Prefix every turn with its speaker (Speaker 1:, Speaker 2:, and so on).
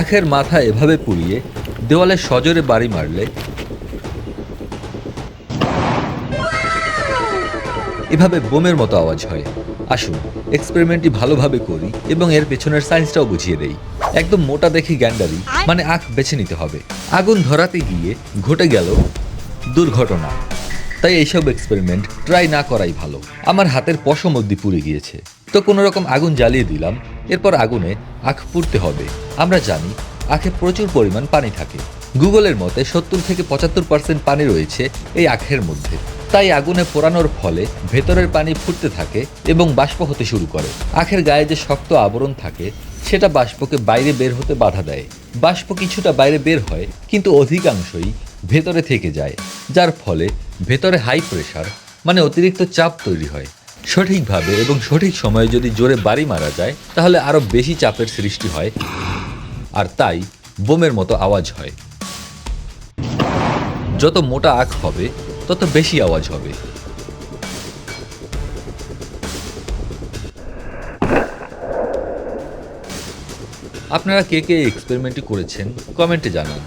Speaker 1: আখের মাথা এভাবে পুড়িয়ে দেওয়ালে সজোরে বাড়ি মারলে এভাবে বোমের মতো আওয়াজ হয়। আসুন এক্সপেরিমেন্টটি ভালোভাবে করি এবং এর পেছনের সায়েন্সটাও বুঝিয়ে দেই। একদম মোটা দেখি গ্যান্ডারি মানে আখ বেছে নিতে হবে। আগুন ধরাতে গিয়ে ঘটে গেল দুর্ঘটনা। তাই এইসব এক্সপেরিমেন্ট ট্রাই না করাই ভালো। আমার হাতের পশম অবধি পুড়ে গিয়েছে, তো কোনো রকম আগুন জ্বালিয়ে দিলাম। এরপর আগুনে আখ পুড়তে হবে। আমরা জানি আখে প্রচুর পরিমাণ পানি থাকে। গুগলের মতে 70 থেকে 75% পানি রয়েছে এই আখের মধ্যে। তাই আগুনে পোড়ানোর ফলে ভেতরের পানি ফুটতে থাকে এবং বাষ্প হতে শুরু করে। আখের গায়ে যে শক্ত আবরণ থাকে সেটা বাষ্পকে বাইরে বের হতে বাধা দেয়। বাষ্প কিছুটা বাইরে বের হয়, কিন্তু অধিকাংশই ভেতরে থেকে যায়, যার ফলে ভেতরে হাই প্রেশার মানে অতিরিক্ত চাপ তৈরি হয়। সঠিকভাবে এবং সঠিক সময়ে যদি জোরে বাড়ি মারা যায় তাহলে আরও বেশি চাপের সৃষ্টি হয়, আর তাই বোমের মতো আওয়াজ হয়। যত মোটা আখ হবে তত বেশি আওয়াজ হবে। আপনারা কে কে এক্সপেরিমেন্টটি করেছেন কমেন্টে জানান।